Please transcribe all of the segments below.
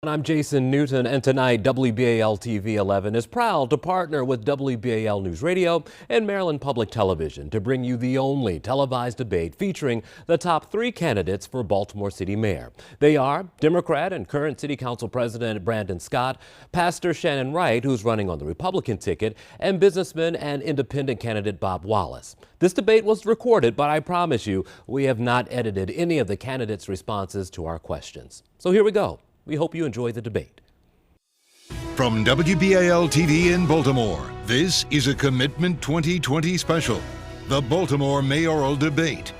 I'm Jason Newton, and tonight WBAL TV 11 is proud to partner with WBAL News Radio and Maryland Public Television to bring you the only televised debate featuring the top three candidates for Baltimore City Mayor. They are Democrat and current City Council President Brandon Scott, Pastor Shannon Wright, who's running on the Republican ticket, and businessman and independent candidate Bob Wallace. This debate was recorded, but I promise you, we have not edited any of the candidates' responses to our questions. So here we go. We hope you enjoy the debate. From WBAL TV in Baltimore, this is a Commitment 2020 special, the Baltimore Mayoral Debate.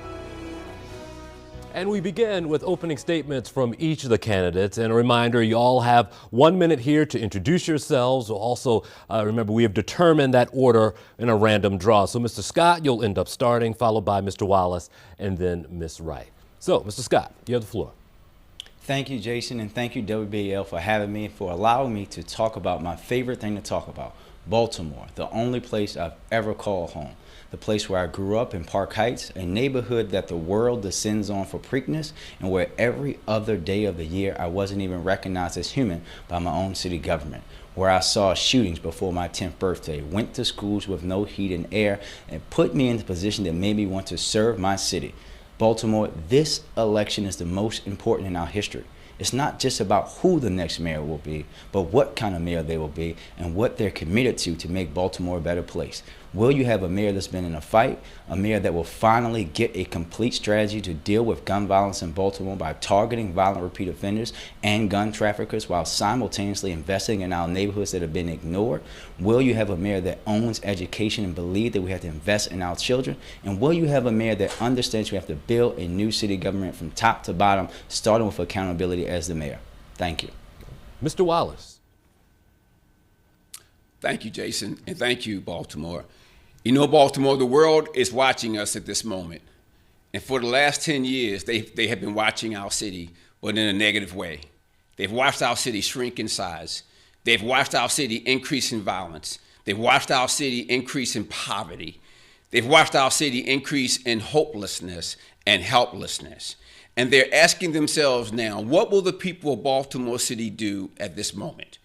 And we begin with opening statements from each of the candidates. And a reminder, you all have 1 minute here to introduce yourselves. Also, remember, we have determined that order in a random draw. So, Mr. Scott, you'll end up starting, followed by Mr. Wallace, and then Ms. Wright. So, Mr. Scott, you have the floor. Thank you, Jason, and thank you, WBAL, for having me, for allowing me to talk about my favorite thing to talk about, Baltimore, the only place I've ever called home, the place where I grew up in Park Heights, a neighborhood that the world descends on for Preakness, and where every other day of the year I wasn't even recognized as human by my own city government, where I saw shootings before my 10th birthday, went to schools with no heat and air, and put me in the position that made me want to serve my city. Baltimore, this election is the most important in our history. It's not just about who the next mayor will be, but what kind of mayor they will be and what they're committed to make Baltimore a better place. Will you have a mayor that's been in a fight, a mayor that will finally get a complete strategy to deal with gun violence in Baltimore by targeting violent repeat offenders and gun traffickers while simultaneously investing in our neighborhoods that have been ignored? Will you have a mayor that owns education and believes that we have to invest in our children? And will you have a mayor that understands we have to build a new city government from top to bottom, starting with accountability as the mayor? Thank you. Mr. Wallace. Thank you, Jason, and thank you, Baltimore. You know, Baltimore, the world is watching us at this moment. And for the last 10 years, they have been watching our city, but in a negative way. They've watched our city shrink in size. They've watched our city increase in violence. They've watched our city increase in poverty. They've watched our city increase in hopelessness and helplessness. And they're asking themselves now, what will the people of Baltimore City do at this moment?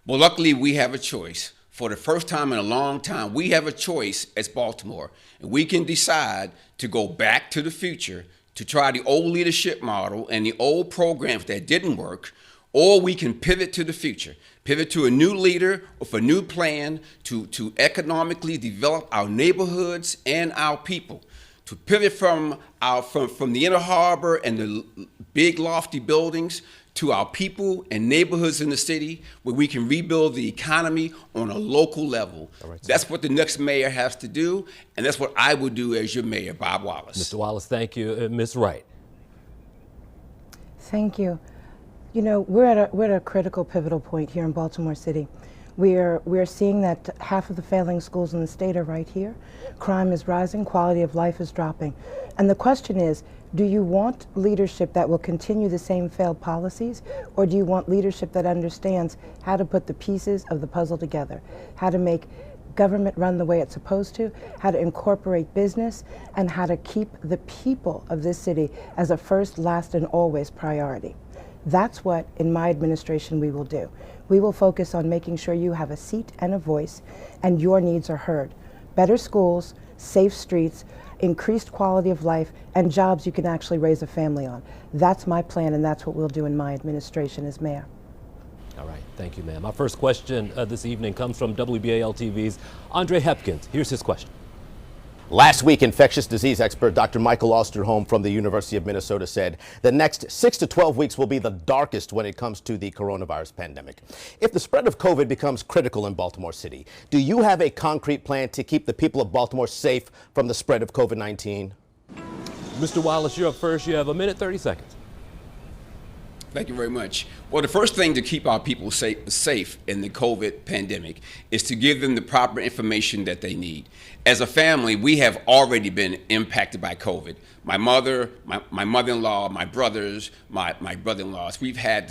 Well, luckily, we have a choice. For the first time in a long time, we have a choice as Baltimore, and we can decide to go back to the future, to try the old leadership model and the old programs that didn't work, or we can pivot to the future, pivot to a new leader with a new plan to economically develop our neighborhoods and our people, to pivot from the Inner Harbor and the big lofty buildings to our people and neighborhoods in the city where we can rebuild the economy on a local level. Right, that's what the next mayor has to do, and that's what I would do as your mayor, Bob Wallace. Mr. Wallace, thank you. Ms. Wright. Thank you. You know, we're at a critical, pivotal point here in Baltimore City. We're seeing that half of the failing schools in the state are right here. Crime is rising, quality of life is dropping. And the question is, do you want leadership that will continue the same failed policies, or do you want leadership that understands how to put the pieces of the puzzle together, how to make government run the way it's supposed to, how to incorporate business, and how to keep the people of this city as a first, last, and always priority? That's what, in my administration, we will do. We will focus on making sure you have a seat and a voice, and your needs are heard. Better schools, safe streets, increased quality of life, and jobs you can actually raise a family on. That's my plan, and that's what we'll do in my administration as mayor. All right, thank you, ma'am. Our first question this evening comes from WBAL TV's Andre Hepkins. Here's his question. Last week, infectious disease expert Dr. Michael Osterholm from the University of Minnesota said the next 6 to 12 weeks will be the darkest when it comes to the coronavirus pandemic. If the spread of COVID becomes critical in Baltimore City, do you have a concrete plan to keep the people of Baltimore safe from the spread of COVID-19? Mr. Wallace, you're up first. You have a minute, 30 seconds. Thank you very much. Well, the first thing to keep our people safe in the COVID pandemic is to give them the proper information that they need. As a family, we have already been impacted by COVID. My mother, my mother-in-law, my brothers, my brother-in-laws, we've had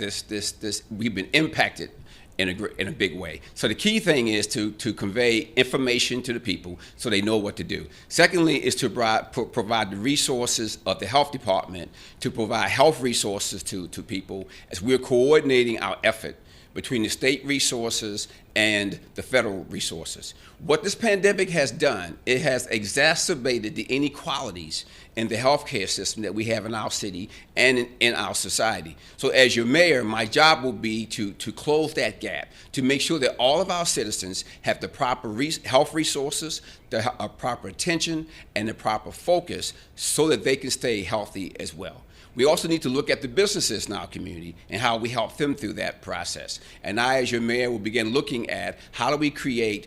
we've been impacted. in a big way. So the key thing is to convey information to the people so they know what to do. Secondly is to provide the resources of the health department to provide health resources to people as we're coordinating our effort between the state resources and the federal resources. What this pandemic has done, it has exacerbated the inequalities in the healthcare system that we have in our city and in our society. So as your mayor, my job will be to close that gap, to make sure that all of our citizens have the proper health resources, the proper attention, and the proper focus so that they can stay healthy as well. We also need to look at the businesses in our community and how we help them through that process. And I, as your mayor, will begin looking at how do we create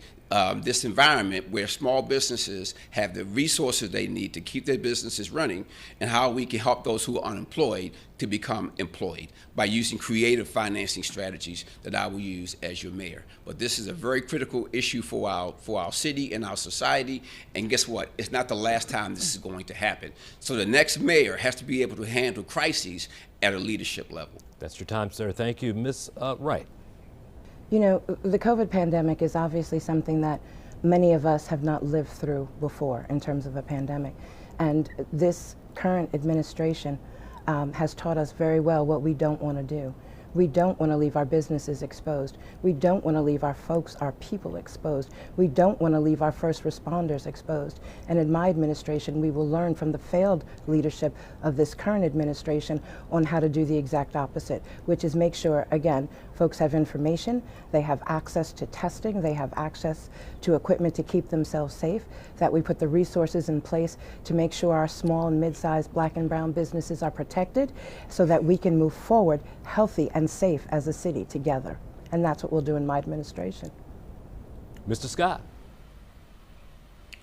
this environment where small businesses have the resources they need to keep their businesses running, and how we can help those who are unemployed to become employed by using creative financing strategies that I will use as your mayor. But this is a very critical issue for our city and our society, and guess what? It's not the last time this is going to happen. So the next mayor has to be able to handle crises at a leadership level. That's your time, sir. Thank you. Ms. Wright. You know, the COVID pandemic is obviously something that many of us have not lived through before in terms of a pandemic. And this current administration has taught us very well what we don't want to do. We don't want to leave our businesses exposed. We don't want to leave our folks, our people exposed. We don't want to leave our first responders exposed. And in my administration, we will learn from the failed leadership of this current administration on how to do the exact opposite, which is make sure, again, folks have information, they have access to testing, they have access to equipment to keep themselves safe, that we put the resources in place to make sure our small and mid-sized black and brown businesses are protected so that we can move forward healthy and safe as a city together. And that's what we'll do in my administration. Mr. Scott.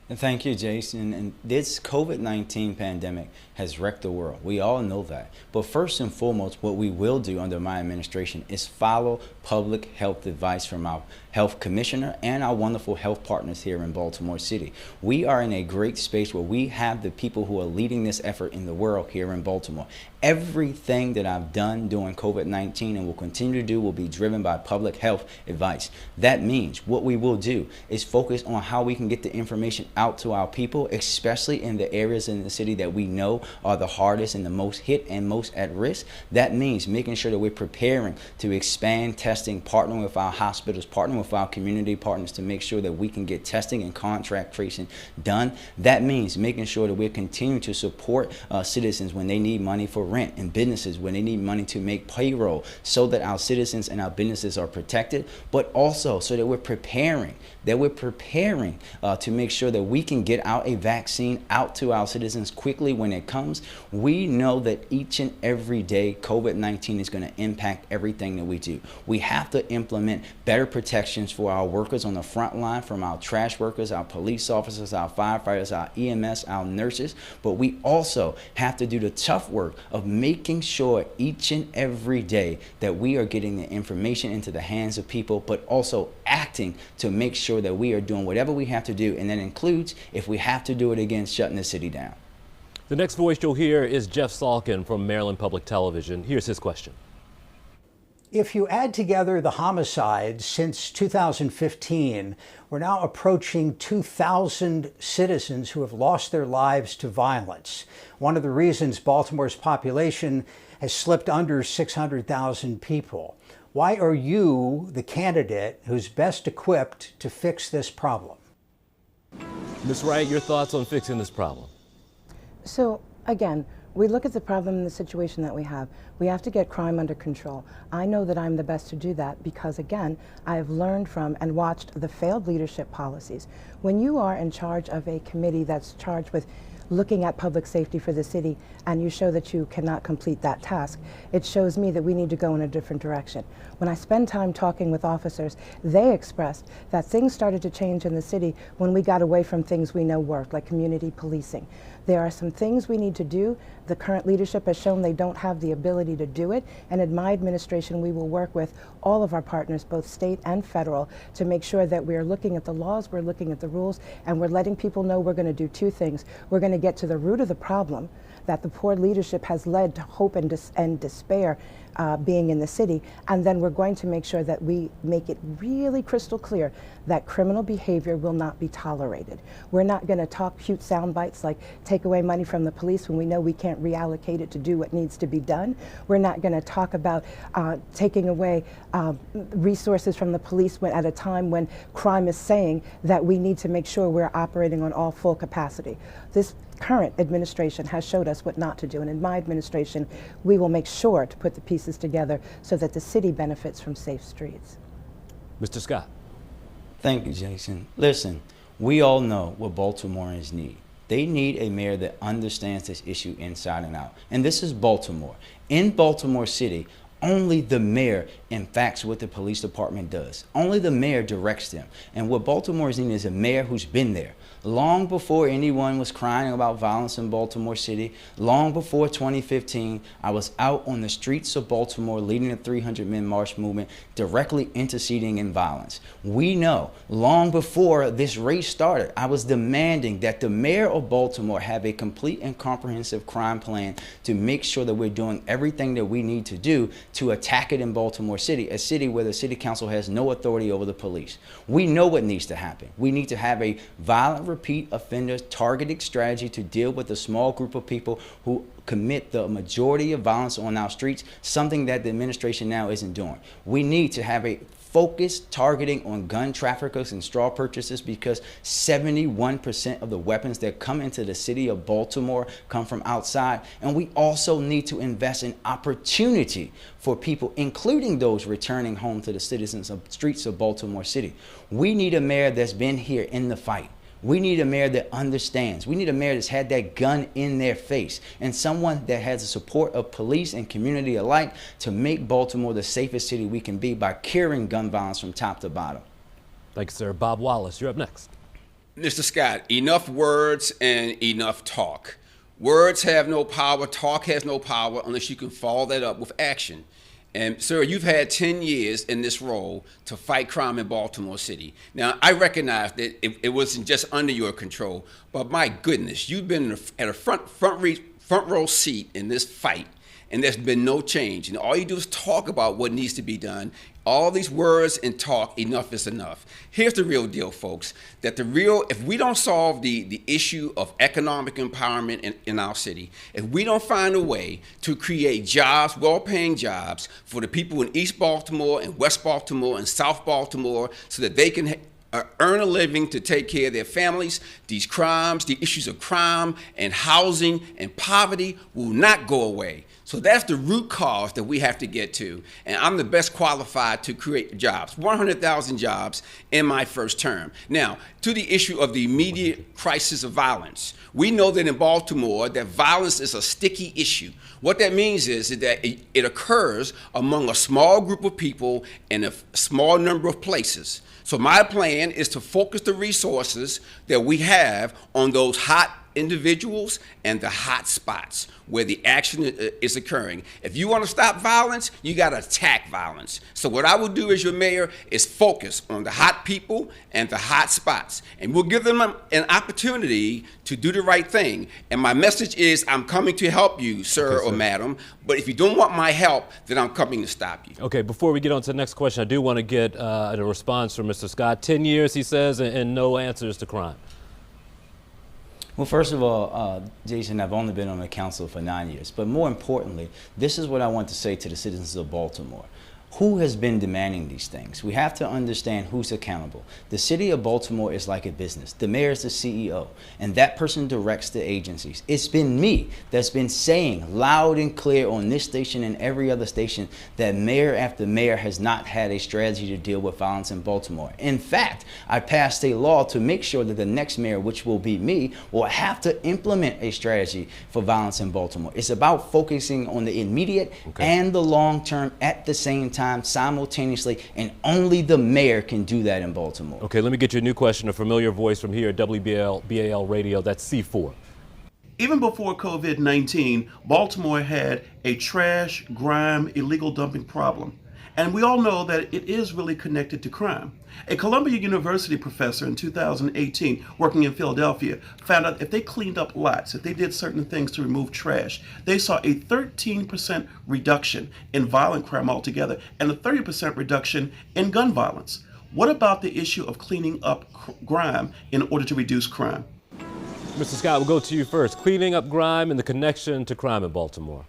And thank you, Jason. And this COVID-19 pandemic has wrecked the world. We all know that. But first and foremost, what we will do under my administration is follow public health advice from our health commissioner and our wonderful health partners here in Baltimore City. We are in a great space where we have the people who are leading this effort in the world here in Baltimore. Everything that I've done during COVID-19 and will continue to do will be driven by public health advice. That means what we will do is focus on how we can get the information out to our people, especially in the areas in the city that we know are the hardest and the most hit and most at risk. That means making sure that we're preparing to expand testing, partnering with our hospitals, partnering with our community partners to make sure that we can get testing and contract tracing done. That means making sure that we're continuing to support citizens when they need money for rent, and businesses when they need money to make payroll, so that our citizens and our businesses are protected, but also so that we're preparing to make sure that we can get out a vaccine out to our citizens quickly when it comes. We know that each and every day COVID-19 is going to impact everything that we do. We have to implement better protections for our workers on the front line, from our trash workers, our police officers, our firefighters, our EMS, our nurses, but we also have to do the tough work of making sure each and every day that we are getting the information into the hands of people, but also acting to make sure that we are doing whatever we have to do, and that includes, if we have to do it again, shutting the city down. The next voice you'll hear is Jeff Salkin from Maryland Public Television. Here's his question. If you add together the homicides since 2015, we're now approaching 2,000 citizens who have lost their lives to violence. One of the reasons Baltimore's population has slipped under 600,000 people. Why are you the candidate who's best equipped to fix this problem? Ms. Wright, your thoughts on fixing this problem? So, again, we look at the problem and the situation that we have. We have to get crime under control. I know that I'm the best to do that because, again, I have learned from and watched the failed leadership policies. When you are in charge of a committee that's charged with looking at public safety for the city and you show that you cannot complete that task, it shows me that we need to go in a different direction. When I spend time talking with officers, they expressed that things started to change in the city when we got away from things we know work, like community policing. There are some things we need to do. The current leadership has shown they don't have the ability to do it, and in my administration we will work with all of our partners, both state and federal, to make sure that we're looking at the laws, we're looking at the rules, and we're letting people know we're going to do two things. We're going to get to the root of the problem, that the poor leadership has led to hope and despair being in the city. And then we're going to make sure that we make it really crystal clear that criminal behavior will not be tolerated. We're not going to talk cute sound bites like take away money from the police when we know we can't reallocate it to do what needs to be done. We're not going to talk about taking away resources from the police at a time when crime is saying that we need to make sure we're operating on all full capacity. This current administration has showed us what not to do, and in my administration, we will make sure to put the pieces together so that the city benefits from safe streets. Mr. Scott. Thank you, Jason. Listen, we all know what Baltimoreans need. They need a mayor that understands this issue inside and out. And this is Baltimore. In Baltimore City, only the mayor impacts what the police department does. Only the mayor directs them. And what Baltimore's need is a mayor who's been there. Long before anyone was crying about violence in Baltimore City, long before 2015, I was out on the streets of Baltimore leading the 300 Men March movement, directly interceding in violence. We know, long before this race started, I was demanding that the mayor of Baltimore have a complete and comprehensive crime plan to make sure that we're doing everything that we need to do to attack it in Baltimore City, a city where the city council has no authority over the police. We know what needs to happen. We need to have a violent repeat offenders targeted strategy to deal with a small group of people who commit the majority of violence on our streets, something that the administration now isn't doing. We need to have a focused targeting on gun traffickers and straw purchasers, because 71% of the weapons that come into the city of Baltimore come from outside. And we also need to invest in opportunity for people, including those returning home to the citizens of streets of Baltimore City. We need a mayor that's been here in the fight. We need a mayor that understands. We need a mayor that's had that gun in their face, and someone that has the support of police and community alike to make Baltimore the safest city we can be by curing gun violence from top to bottom. Thanks, sir. Bob Wallace, you're up next. Mr. Scott, enough words and enough talk. Words have no power, talk has no power unless you can follow that up with action. And sir, you've had 10 years in this role to fight crime in Baltimore City. Now, I recognize that it wasn't just under your control, but my goodness, you've been at a front row seat in this fight, and there's been no change. And all you do is talk about what needs to be done. All these words and talk, enough is enough. Here's the real deal, folks, that if we don't solve the issue of economic empowerment in our city, if we don't find a way to create jobs, well-paying jobs for the people in East Baltimore and West Baltimore and South Baltimore so that they can earn a living to take care of their families, these crimes, the issues of crime and housing and poverty will not go away. So that's the root cause that we have to get to. And I'm the best qualified to create jobs, 100,000 jobs in my first term. Now, to the issue of the immediate crisis of violence, we know that in Baltimore that violence is a sticky issue. What that means is that it occurs among a small group of people in a small number of places. So my plan is to focus the resources that we have on those hot individuals and the hot spots where the action is occurring. If you want to stop violence, you got to attack violence. So what I will do as your mayor is focus on the hot people and the hot spots, and we'll give them an opportunity to do the right thing. And my message is, I'm coming to help you, sir or madam, but if you don't want my help, then I'm coming to stop you. Okay, before we get on to the next question, I do want to get a response from Mr. Scott. 10 years, he says, and no answers to crime. Well, first of all, Jason, I've only been on the council for 9 years. But more importantly, this is what I want to say to the citizens of Baltimore. Who has been demanding these things? We have to understand who's accountable. The city of Baltimore is like a business. The mayor is the CEO, and that person directs the agencies. It's been me that's been saying loud and clear on this station and every other station that mayor after mayor has not had a strategy to deal with violence in Baltimore. In fact, I passed a law to make sure that the next mayor, which will be me, will have to implement a strategy for violence in Baltimore. It's about focusing on the immediate and the long term at the same time, simultaneously, and only the mayor can do that in Baltimore. Okay, let me get you a new question, a familiar voice from here at WBAL Radio, that's C4. Even before COVID-19, Baltimore had a trash, grime, illegal dumping problem. And we all know that it is really connected to crime. A Columbia University professor in 2018, working in Philadelphia, found out if they cleaned up lots, if they did certain things to remove trash, they saw a 13% reduction in violent crime altogether and a 30% reduction in gun violence. What about the issue of cleaning up crime in order to reduce crime? Mr. Scott, we'll go to you first. Cleaning up crime and the connection to crime in Baltimore.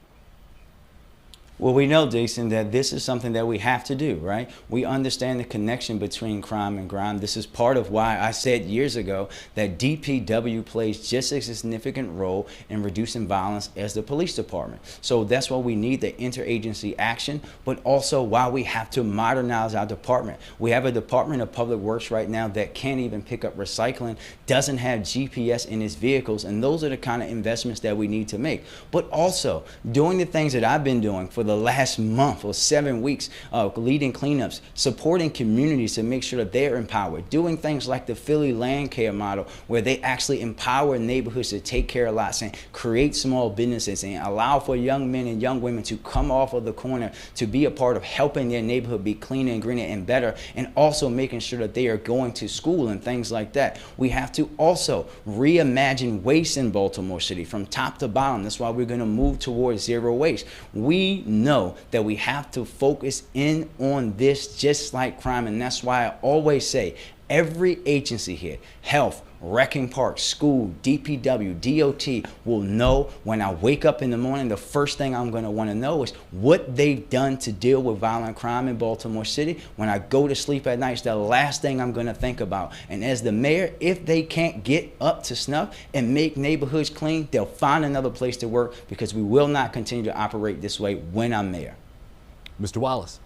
Well, we know, Jason, that this is something that we have to do, right? We understand the connection between crime and crime. This is part of why I said years ago that DPW plays just as a significant role in reducing violence as the police department. So that's why we need the interagency action, but also why we have to modernize our department. We have a Department of Public Works right now that can't even pick up recycling, doesn't have GPS in its vehicles, and those are the kind of investments that we need to make. But also, doing the things that I've been doing for the last month or 7 weeks, leading cleanups, supporting communities to make sure that they're empowered, doing things like the Philly Land Care model, where they actually empower neighborhoods to take care of lots and create small businesses and allow for young men and young women to come off of the corner to be a part of helping their neighborhood be cleaner and greener and better, and also making sure that they are going to school and things like that. We have to also reimagine waste in Baltimore City from top to bottom. That's why we're going to move towards zero waste. We know that we have to focus in on this just like crime, and that's why I always say every agency here, health, wrecking park, school, DPW, DOT, will know when I wake up in the morning, the first thing I'm going to want to know is what they've done to deal with violent crime in Baltimore City. When I go to sleep at night, it's the last thing I'm going to think about. And as the mayor, if they can't get up to snuff and make neighborhoods clean, they'll find another place to work, because we will not continue to operate this way when I'm mayor. Mr. Wallace.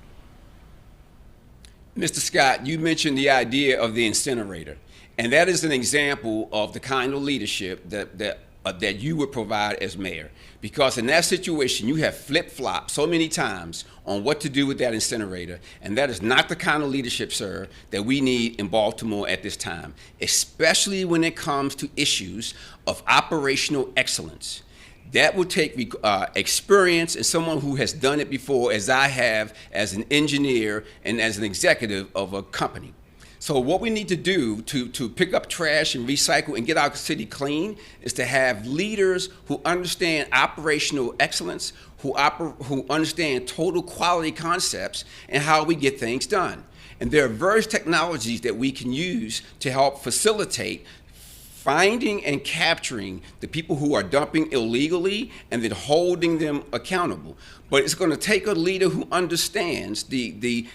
Mr. Scott, you mentioned the idea of the incinerator, and that is an example of the kind of leadership that you would provide as mayor. Because in that situation, you have flip-flopped so many times on what to do with that incinerator, and that is not the kind of leadership, sir, that we need in Baltimore at this time, especially when it comes to issues of operational excellence. That will take experience and someone who has done it before, as I have as an engineer and as an executive of a company. So what we need to do to pick up trash and recycle and get our city clean is to have leaders who understand operational excellence, who understand total quality concepts and how we get things done. And there are various technologies that we can use to help facilitate finding and capturing the people who are dumping illegally and then holding them accountable. But it's going to take a leader who understands the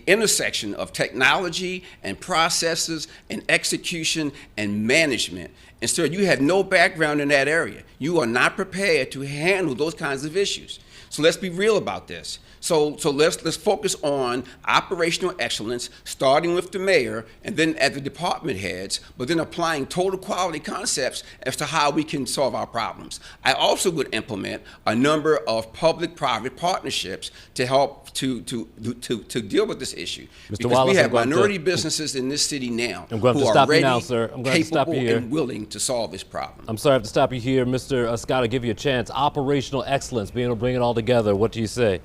intersection of technology and processes and execution and management. And sir, you have no background in that area. You are not prepared to handle those kinds of issues. So let's be real about this. So let's focus on operational excellence, starting with the mayor and then at the department heads, but then applying total quality concepts as to how we can solve our problems. I also would implement a number of public-private partnerships to help to deal with this issue. Mr. Because Wallace, we have minority businesses in this city now I'm going to who are stop you ready, now, sir. I'm going to stop you capable, here. and willing to solve this problem. I'm sorry I have to stop you here. Mr. Scott, I'll give you a chance. Operational excellence, being able to bring it all together. What do you say?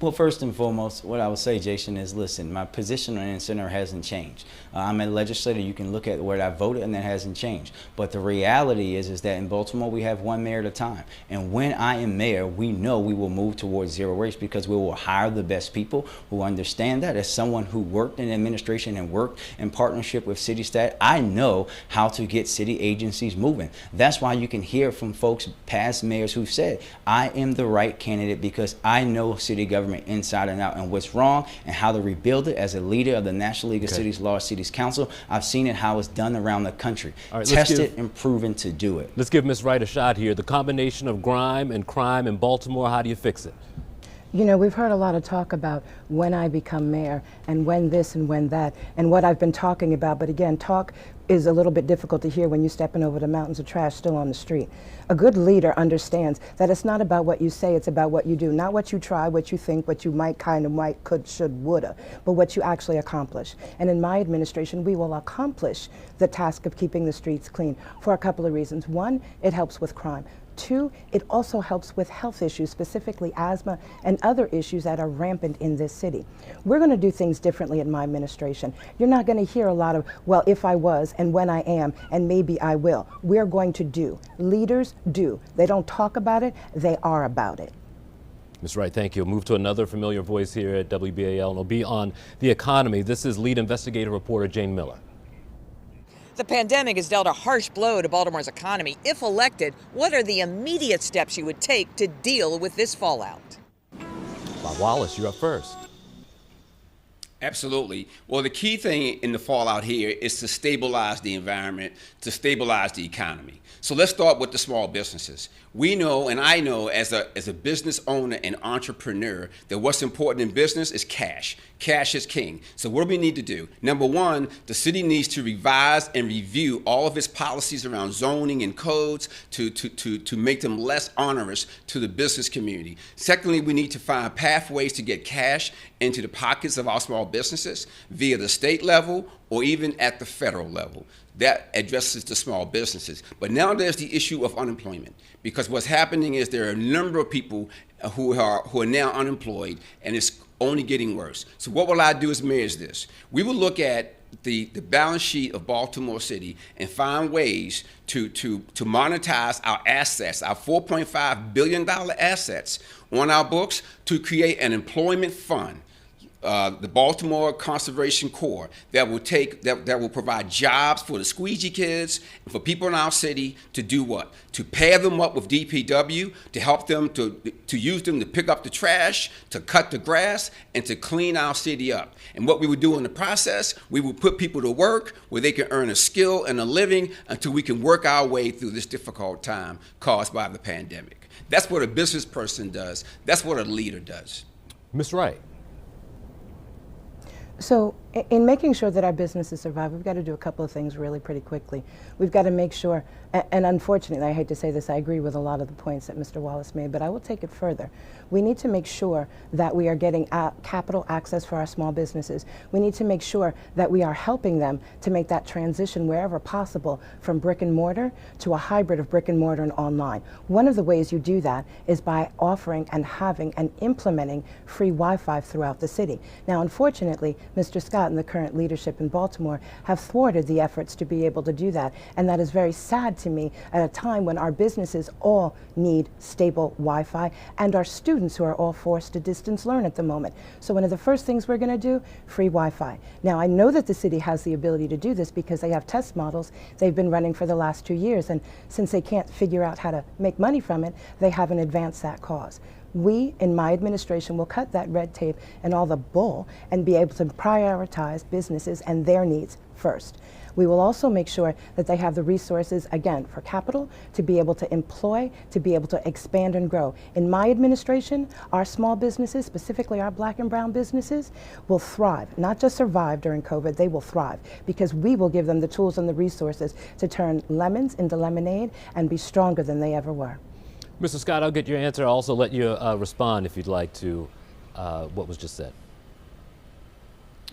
Well, first and foremost, what I would say, Jason, is listen, my position on incinerator hasn't changed. I'm a legislator. You can look at where I voted, and that hasn't changed. But the reality is that in Baltimore, we have one mayor at a time. And when I am mayor, we know we will move towards zero waste because we will hire the best people who understand that. As someone who worked in administration and worked in partnership with city staff, I know how to get city agencies moving. That's why you can hear from folks, past mayors, who've said, I am the right candidate because I know city government inside and out and what's wrong and how to rebuild it. As a leader of the National League of Cities, Large Cities Council, I've seen it how it's done around the country. Right, tested and proven to do it. Let's give Ms. Wright a shot here. The combination of grime and crime in Baltimore, how do you fix it? You know, we've heard a lot of talk about when I become mayor and when this and when that and what I've been talking about. But again, talk is a little bit difficult to hear when you're stepping over the mountains of trash still on the street. A good leader understands that it's not about what you say, it's about what you do. Not what you try, what you think, what you might, kind of, might, could, should, woulda, but what you actually accomplish. And in my administration, we will accomplish the task of keeping the streets clean for a couple of reasons. One, it helps with crime. 2, it also helps with health issues, specifically asthma and other issues that are rampant in this city. We're going to do things differently in my administration. You're not going to hear a lot of, well, if I was, and when I am, and maybe I will. We're going to do. Leaders do. They don't talk about it, they are about it. Ms. Wright, thank you. We'll move to another familiar voice here at WBAL, and it'll be on the economy. This is lead investigative reporter Jane Miller. The pandemic has dealt a harsh blow to Baltimore's economy. If elected, what are the immediate steps you would take to deal with this fallout? Bob Wallace, you're up first. Absolutely. Well, the key thing in the fallout here is to stabilize the environment, to stabilize the economy. So let's start with the small businesses. We know, and I know as a business owner and entrepreneur, that what's important in business is cash. Cash is king. So what do we need to do? Number one, the city needs to revise and review all of its policies around zoning and codes to make them less onerous to the business community. Secondly, we need to find pathways to get cash into the pockets of our small businesses via the state level or even at the federal level. That addresses the small businesses. But now there's the issue of unemployment, because what's happening is there are a number of people who are now unemployed, and it's only getting worse. So what will I do as mayor is this. We will look at the balance sheet of Baltimore City and find ways to monetize our assets, our $4.5 billion assets on our books, to create an employment fund. The Baltimore Conservation Corps that will provide jobs for the squeegee kids and for people in our city to do what? To pair them up with DPW, to help them to use them to pick up the trash, to cut the grass, and to clean our city up. And what we would do in the process, we would put people to work where they can earn a skill and a living until we can work our way through this difficult time caused by the pandemic. That's what a business person does. That's what a leader does. Ms. Wright. So in making sure that our businesses survive, we've got to do a couple of things really pretty quickly. We've got to make sure, and unfortunately, I hate to say this, I agree with a lot of the points that Mr. Wallace made, but I will take it further. We need to make sure that we are getting capital access for our small businesses. We need to make sure that we are helping them to make that transition wherever possible from brick and mortar to a hybrid of brick and mortar and online. One of the ways you do that is by offering and having and implementing free Wi-Fi throughout the city. Now, unfortunately, Mr. Scott and the current leadership in Baltimore have thwarted the efforts to be able to do that, and that is very sad to me at a time when our businesses all need stable Wi-Fi and our students who are all forced to distance learn at the moment. So one of the first things we're going to do, free Wi-Fi. Now, I know that the city has the ability to do this because they have test models they've been running for the last 2 years, and since they can't figure out how to make money from it, they haven't advanced that cause. We, in my administration, will cut that red tape and all the bull and be able to prioritize businesses and their needs first. We will also make sure that they have the resources, again, for capital, to be able to employ, to be able to expand and grow. In my administration, our small businesses, specifically our black and brown businesses, will thrive, not just survive during COVID, they will thrive, because we will give them the tools and the resources to turn lemons into lemonade and be stronger than they ever were. Mr. Scott, I'll get your answer. I'll also let you respond if you'd like to what was just said.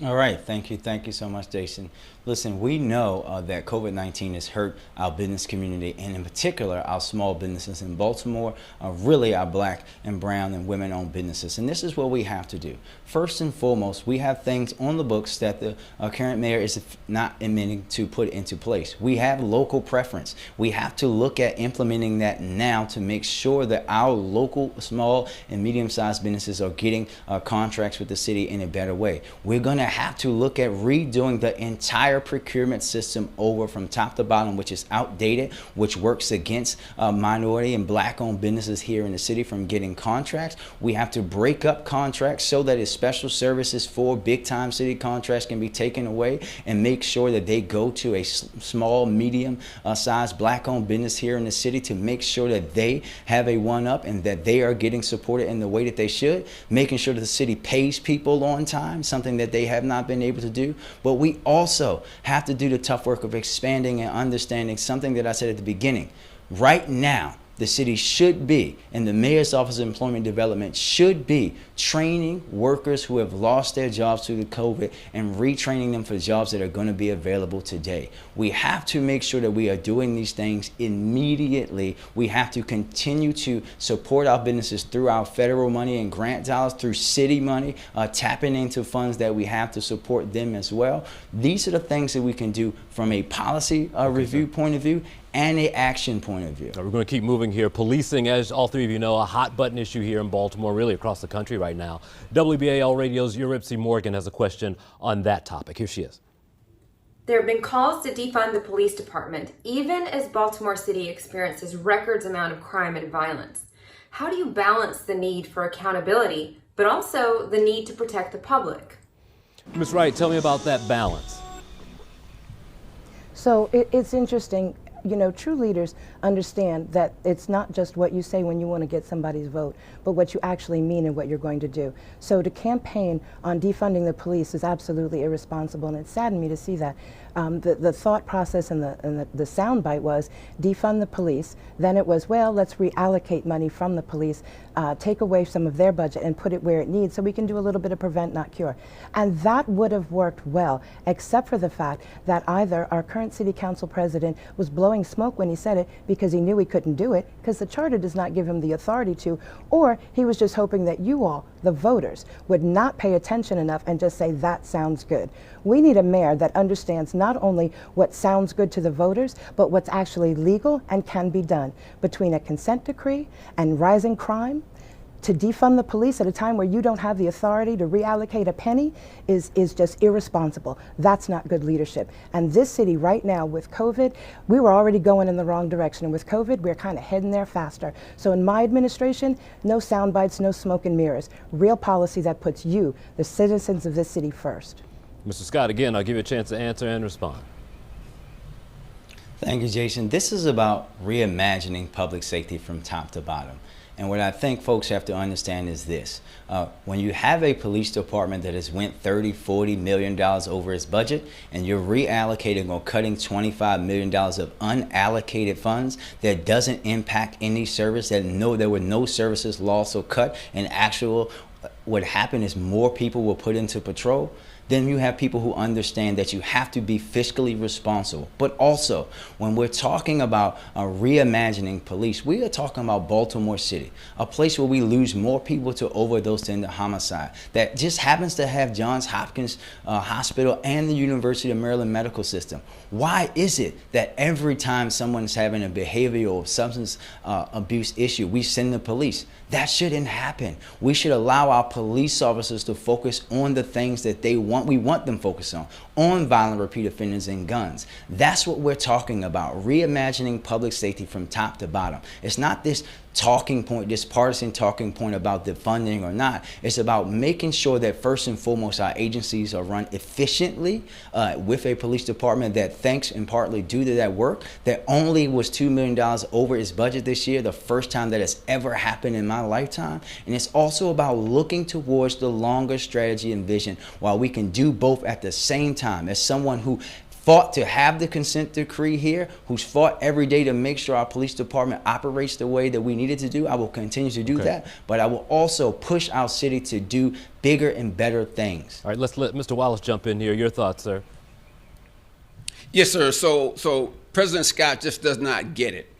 All right, thank you so much, Jason. Listen, we know that COVID-19 has hurt our business community, and in particular, our small businesses in Baltimore, really our black and brown and women-owned businesses. And this is what we have to do. First and foremost, we have things on the books that the current mayor is not admitting to put into place. We have local preference. We have to look at implementing that now to make sure that our local small and medium-sized businesses are getting contracts with the city in a better way. We're going to have to look at redoing the entire procurement system over from top to bottom, which is outdated, which works against minority and black-owned businesses here in the city from getting contracts. We have to break up contracts so that its special services for big-time city contracts can be taken away, and make sure that they go to a small, medium-sized black-owned business here in the city to make sure that they have a one-up and that they are getting supported in the way that they should, making sure that the city pays people on time, something that they have not been able to do. But we also have to do the tough work of expanding and understanding something that I said at the beginning. Right now, the city should be, and the Mayor's Office of Employment Development should be, training workers who have lost their jobs through the COVID and retraining them for jobs that are going to be available today. We have to make sure that we are doing these things immediately. We have to continue to support our businesses through our federal money and grant dollars, through city money, tapping into funds that we have to support them as well. These are the things that we can do from a policy review point of view and an action point of view. We're going to keep moving here. Policing, as all three of you know, a hot button issue here in Baltimore, really across the country right now. WBAL Radio's Eurypsy Morgan has a question on that topic. Here she is. There have been calls to defund the police department, even as Baltimore City experiences records amount of crime and violence. How do you balance the need for accountability, but also the need to protect the public? Ms. Wright, tell me about that balance. So it's interesting. You know, true leaders understand that it's not just what you say when you want to get somebody's vote, but what you actually mean and what you're going to do. So to campaign on defunding the police is absolutely irresponsible, and it saddened me to see that. The thought process and the soundbite was defund the police. Then it was, well, let's reallocate money from the police, take away some of their budget and put it where it needs so we can do a little bit of prevent, not cure. And that would have worked well, except for the fact that either our current city council president was blowing smoke when he said it because he knew he couldn't do it because the charter does not give him the authority to, or he was just hoping that you all, the voters, would not pay attention enough and just say, that sounds good. We need a mayor that understands not only what sounds good to the voters, but what's actually legal and can be done. Between a consent decree and rising crime, to defund the police at a time where you don't have the authority to reallocate a penny is just irresponsible. That's not good leadership. And this city right now with COVID, we were already going in the wrong direction. And with COVID, we're kind of heading there faster. So in my administration, no sound bites, no smoke and mirrors. Real policy that puts you, the citizens of this city, first. Mr. Scott, again, I'll give you a chance to answer and respond. Thank you, Jason. This is about reimagining public safety from top to bottom. And what I think folks have to understand is this. When you have a police department that has went $30, $40 million over its budget, and you're reallocating or cutting $25 million of unallocated funds that doesn't impact any service, that there were no services lost or cut, and what happened is more people were put into patrol, then you have people who understand that you have to be fiscally responsible. But also, when we're talking about reimagining police, we are talking about Baltimore City, a place where we lose more people to overdose than to homicide, that just happens to have Johns Hopkins Hospital and the University of Maryland Medical System. Why is it that every time someone's having a behavioral or substance abuse issue, we send the police? That shouldn't happen. We should allow our police officers to focus on the things that we want them focused on violent repeat offenders and guns. That's what we're talking about, reimagining public safety from top to bottom. It's not this talking point, this partisan talking point about the funding or not. It's about making sure that first and foremost our agencies are run efficiently with a police department that, thanks and partly due to that work, that only was $2 million over its budget this year, the first time that has ever happened in my lifetime. And it's also about looking towards the longer strategy and vision while we can do both at the same time. As someone who fought to have the consent decree here, who's fought every day to make sure our police department operates the way that we needed to do, I will continue to do that, but I will also push our city to do bigger and better things. All right, let's let Mr. Wallace jump in here. Your thoughts, sir? Yes, sir. So President Scott just does not get it.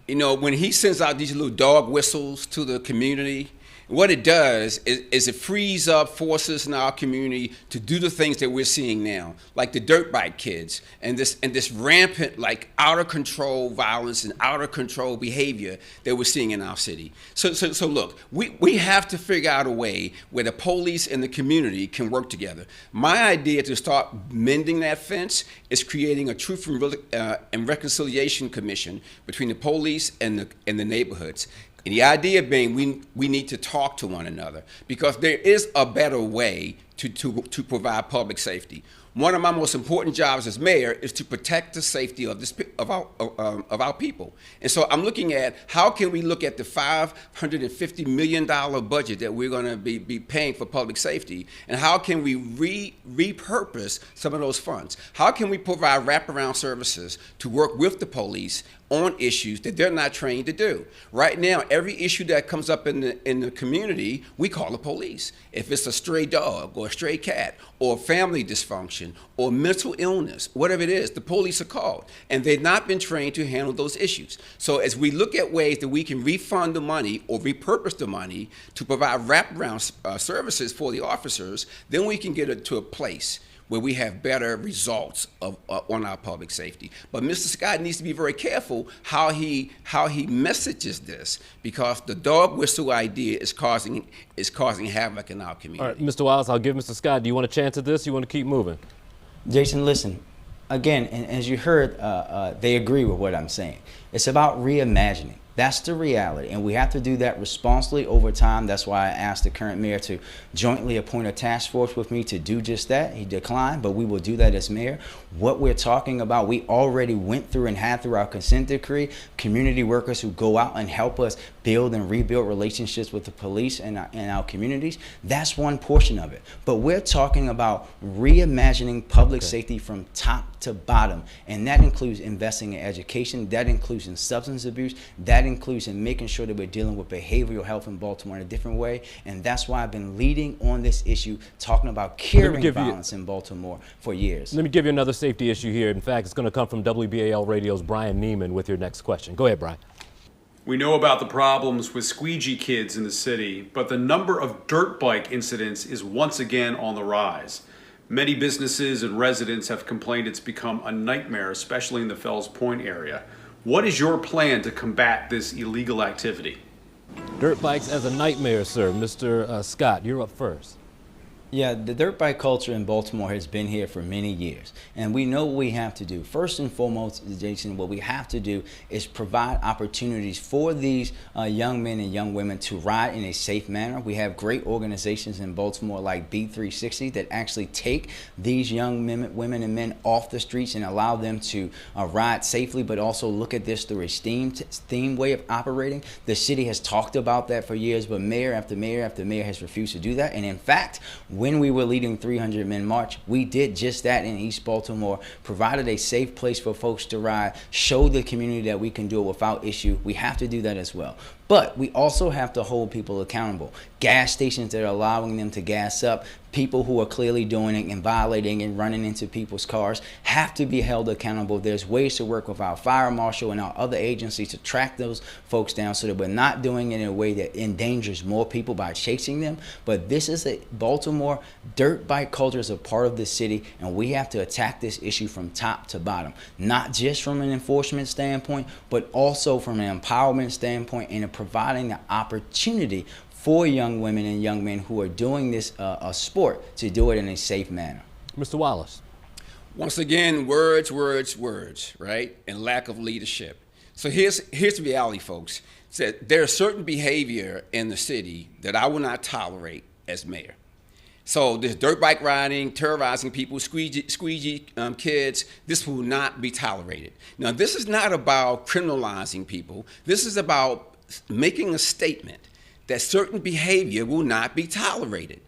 You know, when he sends out these little dog whistles to the community, what it does is it frees up forces in our community to do the things that we're seeing now, like the dirt bike kids and this rampant, like, out of control violence and out of control behavior that we're seeing in our city. So look, we have to figure out a way where the police and the community can work together. My idea to start mending that fence is creating a Truth and Reconciliation Commission between the police and the neighborhoods. And the idea being we need to talk to one another, because there is a better way to provide public safety. One of my most important jobs as mayor is to protect the safety of our people. And so I'm looking at how can we look at the $550 million budget that we're going to be paying for public safety, and how can we repurpose some of those funds? How can we provide wraparound services to work with the police on issues that they're not trained to do? Right now, every issue that comes up in the community, we call the police. If it's a stray dog or a stray cat or family dysfunction or mental illness, whatever it is, the police are called. And they've not been trained to handle those issues. So as we look at ways that we can refund the money or repurpose the money to provide wraparound services for the officers, then we can get it to a place where we have better results on our public safety. But Mr. Scott needs to be very careful how he messages this, because the dog whistle idea is causing havoc in our community. All right, Mr. Wallace, I'll give Mr. Scott. Do you want a chance at this? You want to keep moving? Jason, listen. Again, and as you heard, they agree with what I'm saying. It's about reimagining. That's the reality, and we have to do that responsibly over time. That's why I asked the current mayor to jointly appoint a task force with me to do just that. He declined, but we will do that as mayor. What we're talking about, we already went through and had through our consent decree, community workers who go out and help us build and rebuild relationships with the police and our communities. That's one portion of it. But we're talking about reimagining public safety from top to bottom, and that includes investing in education, that includes in substance abuse, that includes in making sure that we're dealing with behavioral health in Baltimore in a different way. And that's why I've been leading on this issue, talking about curing violence in Baltimore for years. Let me give you another safety issue here. In fact, it's going to come from WBAL Radio's Brian Neiman with your next question. Go ahead, Brian. We know about the problems with squeegee kids in the city, but the number of dirt bike incidents is once again on the rise. Many businesses and residents have complained it's become a nightmare, especially in the Fells Point area. What is your plan to combat this illegal activity? Dirt bikes as a nightmare, sir. Mr. Scott, you're up first. Yeah, the dirt bike culture in Baltimore has been here for many years, and we know what we have to do. First and foremost, Jason, what we have to do is provide opportunities for these young men and young women to ride in a safe manner. We have great organizations in Baltimore like B360 that actually take these young women and men off the streets and allow them to ride safely, but also look at this through a STEAM way of operating. The city has talked about that for years, but mayor after mayor after mayor has refused to do that. And in fact, when we were leading 300 Men March, we did just that in East Baltimore, provided a safe place for folks to ride, showed the community that we can do it without issue. We have to do that as well. But we also have to hold people accountable. Gas stations that are allowing them to gas up, people who are clearly doing it and violating and running into people's cars have to be held accountable. There's ways to work with our fire marshal and our other agencies to track those folks down so that we're not doing it in a way that endangers more people by chasing them. But this is a Baltimore dirt bike culture is a part of the city, and we have to attack this issue from top to bottom, not just from an enforcement standpoint, but also from an empowerment standpoint and providing the opportunity for young women and young men who are doing this a sport to do it in a safe manner. Mr. Wallace. Once again, words, right? And lack of leadership. So here's the reality, folks. There's certain behavior in the city that I will not tolerate as mayor. So this dirt bike riding, terrorizing people, squeegee kids, this will not be tolerated. Now, this is not about criminalizing people. This is about making a statement that certain behavior will not be tolerated.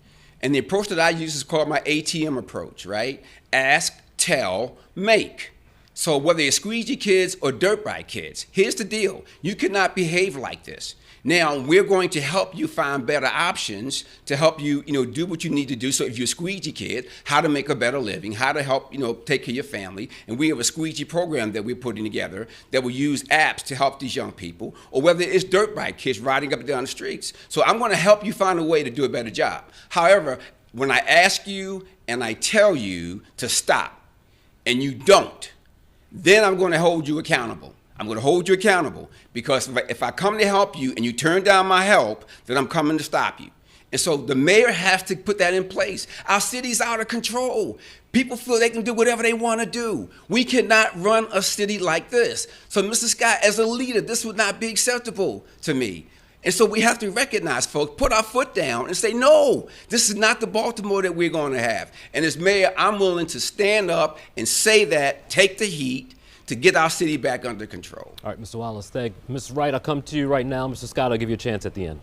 And the approach that I use is called my ATM approach, right? Ask, tell, make. So whether it's squeegee kids or dirt bike kids, here's the deal. You cannot behave like this. Now, we're going to help you find better options to help you, do what you need to do. So if you're a squeegee kid, how to make a better living, how to help, take care of your family. And we have a squeegee program that we're putting together that will use apps to help these young people, or whether it's dirt bike kids riding up and down the streets. So I'm going to help you find a way to do a better job. However, when I ask you and I tell you to stop and you don't, then I'm going to hold you accountable. I'm going to hold you accountable because if I come to help you and you turn down my help, then I'm coming to stop you. And so the mayor has to put that in place. Our city's out of control. People feel they can do whatever they want to do. We cannot run a city like this. So, Mr. Scott, as a leader, this would not be acceptable to me. And so we have to recognize, folks, put our foot down and say, no, this is not the Baltimore that we're going to have. And as mayor, I'm willing to stand up and say that, take the heat, to get our city back under control. All right, Mr. Wallace, thank you. Ms. Wright, I'll come to you right now. Mr. Scott, I'll give you a chance at the end.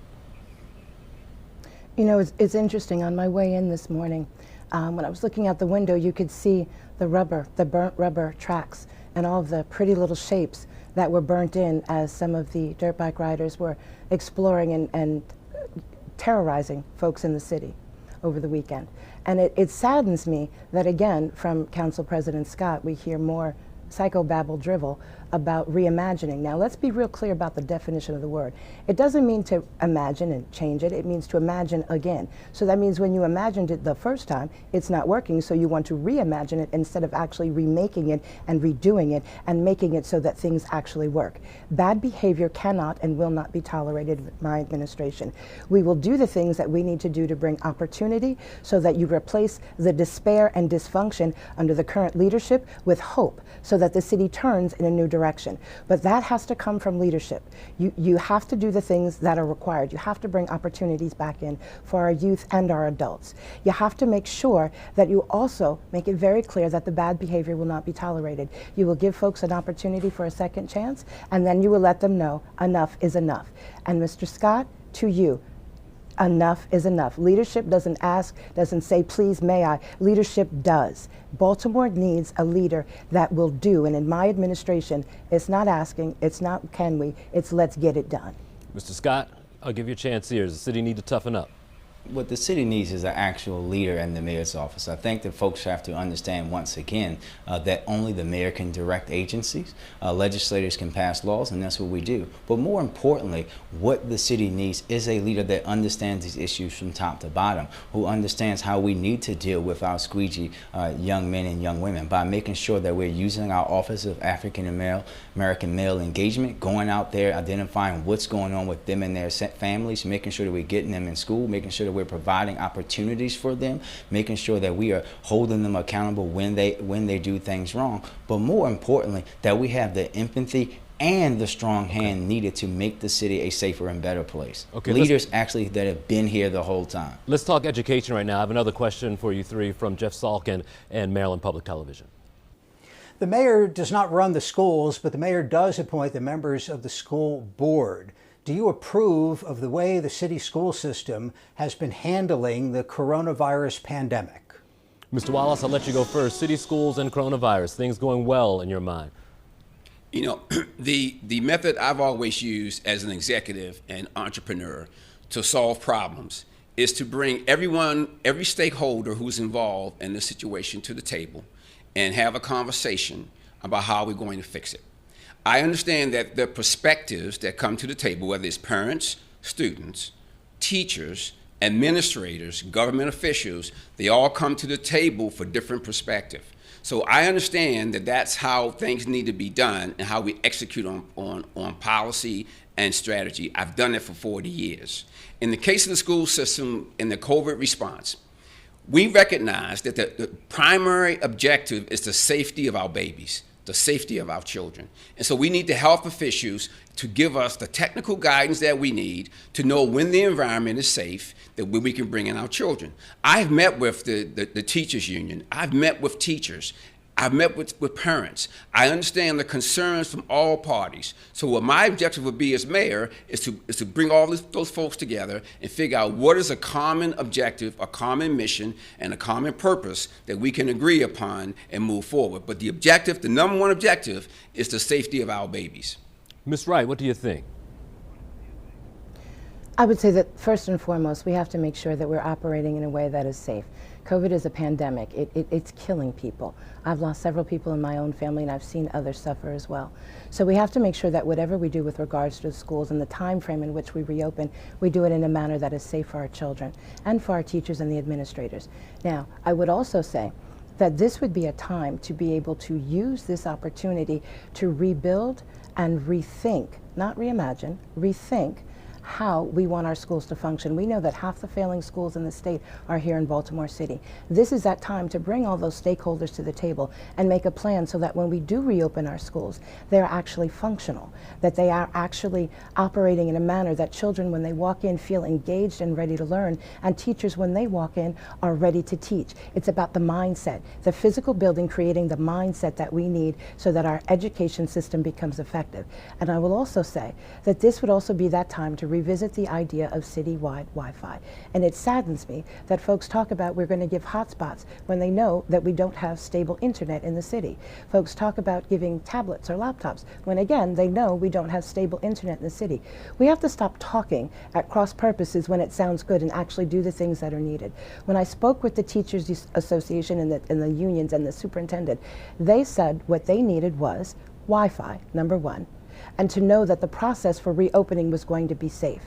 You know, it's interesting. On my way in this morning, when I was looking out the window, you could see the burnt rubber tracks and all of the pretty little shapes that were burnt in as some of the dirt bike riders were exploring and terrorizing folks in the city over the weekend. And it saddens me that, again, from Council President Scott, we hear more psychobabble drivel about reimagining. Now, let's be real clear about the definition of the word. It doesn't mean to imagine and change it. It means to imagine again. So that means when you imagined it the first time, it's not working, so you want to reimagine it instead of actually remaking it and redoing it and making it so that things actually work. Bad behavior cannot and will not be tolerated in my administration. We will do the things that we need to do to bring opportunity so that you replace the despair and dysfunction under the current leadership with hope so that the city turns in a new direction. But that has to come from leadership. You have to do the things that are required. You have to bring opportunities back in for our youth and our adults. You have to make sure that you also make it very clear that the bad behavior will not be tolerated. You will give folks an opportunity for a second chance, and then you will let them know enough is enough. And Mr. Scott, to you, enough is enough. Leadership doesn't ask, doesn't say, please, may I. Leadership does. Baltimore needs a leader that will do. And in my administration, it's not asking, it's not can we, it's let's get it done. Mr. Scott, I'll give you a chance here. Does the city need to toughen up? What the city needs is an actual leader in the mayor's office. I think that folks have to understand once again that only the mayor can direct agencies. Legislators can pass laws, and that's what we do. But more importantly, what the city needs is a leader that understands these issues from top to bottom, who understands how we need to deal with our squeegee young men and young women by making sure that we're using our Office of African American Male Engagement, going out there, identifying what's going on with them and their families, making sure that we're getting them in school, making sure that we're providing opportunities for them, making sure that we are holding them accountable when they do things wrong, but more importantly, that we have the empathy and the strong hand needed to make the city a safer and better place. Okay, leaders actually that have been here the whole time. Let's talk education right now. I have another question for you three from Jeff Salkin and Maryland Public Television. The mayor does not run the schools, but the mayor does appoint the members of the school board. Do you approve of the way the city school system has been handling the coronavirus pandemic? Mr. Wallace, I'll let you go first. City schools and coronavirus, things going well in your mind? You know, the method I've always used as an executive and entrepreneur to solve problems is to bring every stakeholder who's involved in the situation to the table and have a conversation about how we're going to fix it. I understand that the perspectives that come to the table, whether it's parents, students, teachers, administrators, government officials, they all come to the table for different perspectives. So I understand that that's how things need to be done and how we execute on policy and strategy. I've done it for 40 years. In the case of the school system in the COVID response, we recognize that the primary objective is the safety of our babies, the safety of our children. And so we need the health officials to give us the technical guidance that we need to know when the environment is safe, that we can bring in our children. I've met with the teachers union. I've met with teachers. I've met with parents. I understand the concerns from all parties. So what my objective would be as mayor is to bring all those folks together and figure out what is a common objective, a common mission, and a common purpose that we can agree upon and move forward. But the objective, the number one objective, is the safety of our babies. Ms. Wright, what do you think? I would say that first and foremost, we have to make sure that we're operating in a way that is safe. COVID is a pandemic. It's killing people. I've lost several people in my own family, and I've seen others suffer as well. So we have to make sure that whatever we do with regards to the schools and the time frame in which we reopen, we do it in a manner that is safe for our children and for our teachers and the administrators. Now, I would also say that this would be a time to be able to use this opportunity to rebuild and rethink, not reimagine, rethink how we want our schools to function. We know that half the failing schools in the state are here in Baltimore City. This is that time to bring all those stakeholders to the table and make a plan so that when we do reopen our schools, they're actually functional, that they are actually operating in a manner that children, when they walk in, feel engaged and ready to learn, and teachers, when they walk in, are ready to teach. It's about the mindset, the physical building creating the mindset that we need so that our education system becomes effective. And I will also say that this would also be that time to revisit the idea of citywide Wi-Fi. And it saddens me that folks talk about we're going to give hotspots when they know that we don't have stable internet in the city. Folks talk about giving tablets or laptops when, again, they know we don't have stable internet in the city. We have to stop talking at cross purposes when it sounds good and actually do the things that are needed. When I spoke with the Teachers Association and the unions and the superintendent, they said what they needed was Wi-Fi, number one, and to know that the process for reopening was going to be safe.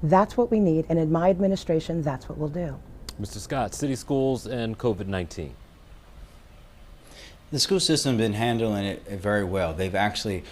That's what we need, and in my administration, that's what we'll do. Mr. Scott, city schools and COVID-19. The school system has been handling it very well. They've actually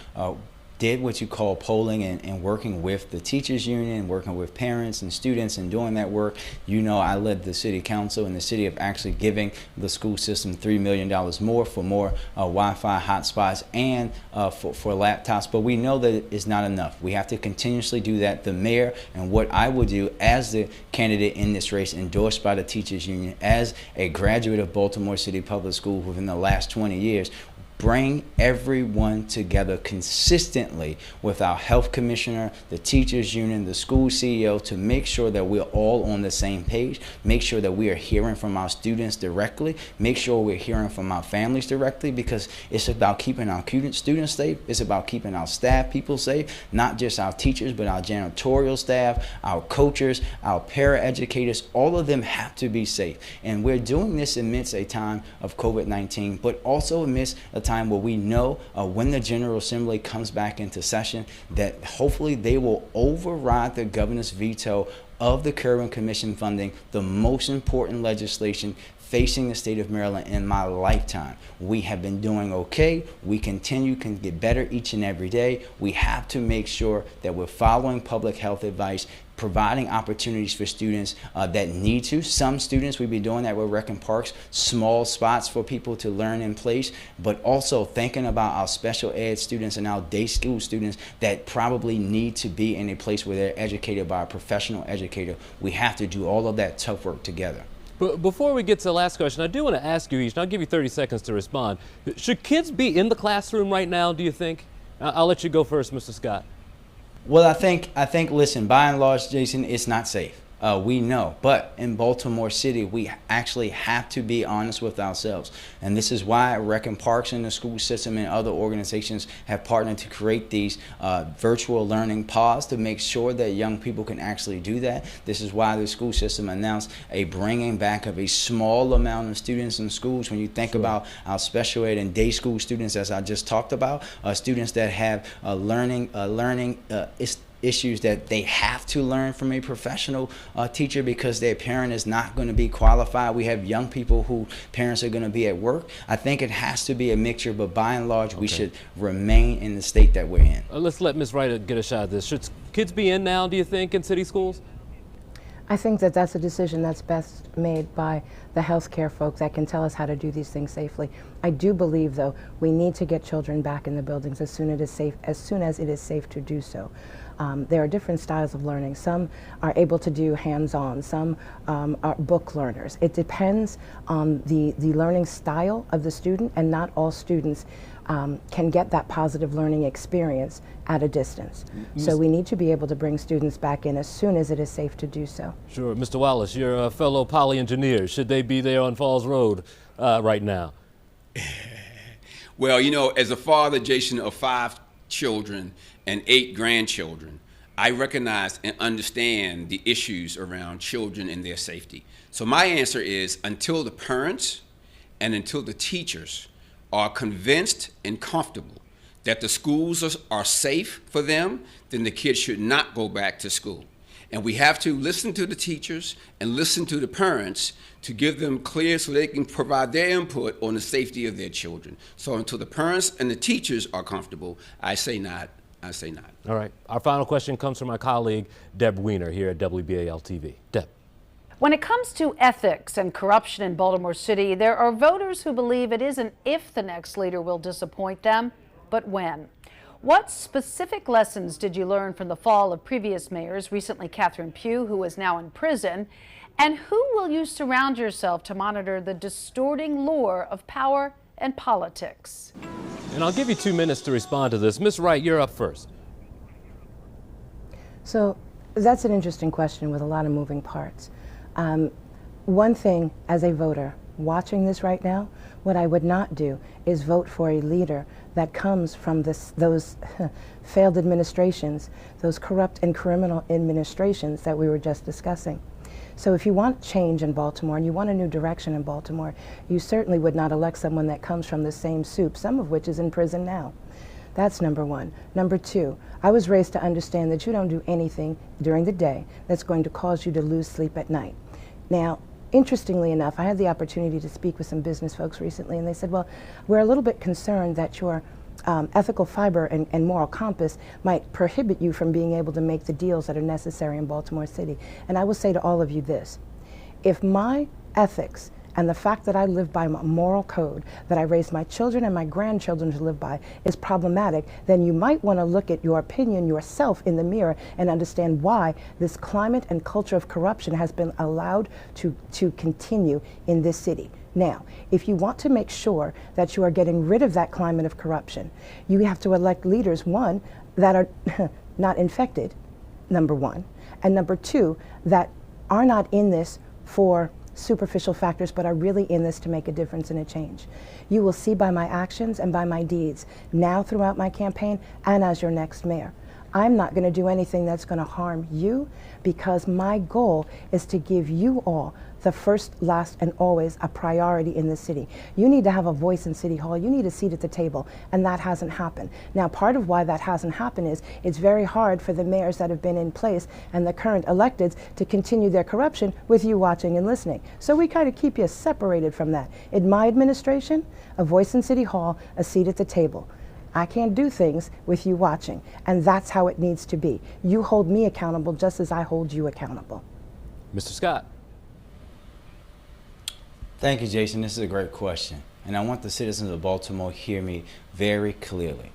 did what you call polling and working with the teachers union, working with parents and students and doing that work. You know, I led the city council in the city of actually giving the school system $3 million more for more Wi-Fi hotspots and for laptops, but we know that it's not enough. We have to continuously do that. The mayor, and what I will do as the candidate in this race endorsed by the teachers union, as a graduate of Baltimore City Public Schools within the last 20 years, bring everyone together consistently with our health commissioner, the teachers union, the school CEO, to make sure that we're all on the same page, make sure that we are hearing from our students directly, make sure we're hearing from our families directly, because it's about keeping our students safe, it's about keeping our staff people safe, not just our teachers, but our janitorial staff, our coaches, our paraeducators, all of them have to be safe. And we're doing this amidst a time of COVID-19, but also amidst a time where we know when the General Assembly comes back into session that hopefully they will override the governor's veto of the Kerwin Commission funding, the most important legislation facing the state of Maryland in my lifetime. We have been doing okay. We can get better each and every day. We have to make sure that we're following public health advice, providing opportunities for students that need to. Some students, we've been doing that with Rec and Parks, small spots for people to learn in place, but also thinking about our special ed students and our day school students that probably need to be in a place where they're educated by a professional educator. We have to do all of that tough work together. But before we get to the last question, I do want to ask you each, and I'll give you 30 seconds to respond. Should kids be in the classroom right now, do you think? I'll let you go first, Mr. Scott. Well, I think, listen, by and large, Jason, it's not safe. We know, but in Baltimore City, we actually have to be honest with ourselves. And this is why Rec and Parks and the school system and other organizations have partnered to create these virtual learning pods to make sure that young people can actually do that. This is why the school system announced a bringing back of a small amount of students in schools. When you think about our special ed and day school students, as I just talked about, students that have learning issues that they have to learn from a professional teacher because their parent is not going to be qualified. We have young people who parents are going to be at work. I think it has to be a mixture, but by and large, we should remain in the state that we're in. Let's let Ms. Wright get a shot at this. Should kids be in now, do you think, in city schools? I think that that's a decision that's best made by the healthcare folk that can tell us how to do these things safely. I do believe, though, we need to get children back in the buildings as soon as it is safe to do so. There are different styles of learning. Some are able to do hands-on, some are book learners. It depends on the learning style of the student, and not all students can get that positive learning experience at a distance. So we need to be able to bring students back in as soon as it is safe to do so. Sure. Mr. Wallace, you're a fellow poly engineer. Should they be there on Falls Road right now? Well, you know, as a father, Jason, of 5 children and 8 grandchildren, I recognize and understand the issues around children and their safety. So my answer is, until the parents and until the teachers are convinced and comfortable that the schools are safe for them, then the kids should not go back to school. And we have to listen to the teachers and listen to the parents to give them clear so they can provide their input on the safety of their children. So until the parents and the teachers are comfortable, I say not. I say not. All right. Our final question comes from my colleague, Deb Weiner, here at WBAL TV. Deb. When it comes to ethics and corruption in Baltimore City, there are voters who believe it isn't if the next leader will disappoint them, but when. What specific lessons did you learn from the fall of previous mayors, recently Catherine Pugh, who is now in prison? And who will you surround yourself to monitor the distorting lure of power and politics? And I'll give you 2 minutes to respond to this. Ms. Wright, you're up first. So that's an interesting question with a lot of moving parts. One thing as a voter watching this right now, what I would not do is vote for a leader that comes from those failed administrations, those corrupt and criminal administrations that we were just discussing. So if you want change in Baltimore and you want a new direction in Baltimore, you certainly would not elect someone that comes from the same soup, some of which is in prison now. That's number one. Number two, I was raised to understand that you don't do anything during the day that's going to cause you to lose sleep at night. Now, interestingly enough, I had the opportunity to speak with some business folks recently, and they said, well, we're a little bit concerned that your ethical fiber and moral compass might prohibit you from being able to make the deals that are necessary in Baltimore City. And I will say to all of you this: if my ethics and the fact that I live by my moral code that I raised my children and my grandchildren to live by is problematic, then you might want to look at your opinion yourself in the mirror and understand why this climate and culture of corruption has been allowed to continue in this city. Now, if you want to make sure that you are getting rid of that climate of corruption, you have to elect leaders, one, that are not infected, number one, and number two, that are not in this for superficial factors, but are really in this to make a difference and a change. You will see by my actions and by my deeds now throughout my campaign and as your next mayor. I'm not going to do anything that's going to harm you, because my goal is to give you all the first, last, and always a priority in the city. You need to have a voice in City Hall. You need a seat at the table, and that hasn't happened. Now, part of why that hasn't happened is it's very hard for the mayors that have been in place and the current electeds to continue their corruption with you watching and listening. So we kind of keep you separated from that. In my administration, a voice in City Hall, a seat at the table. I can't do things with you watching, and that's how it needs to be. You hold me accountable just as I hold you accountable. Mr. Scott. Thank you, Jason. This is a great question, and I want the citizens of Baltimore to hear me very clearly.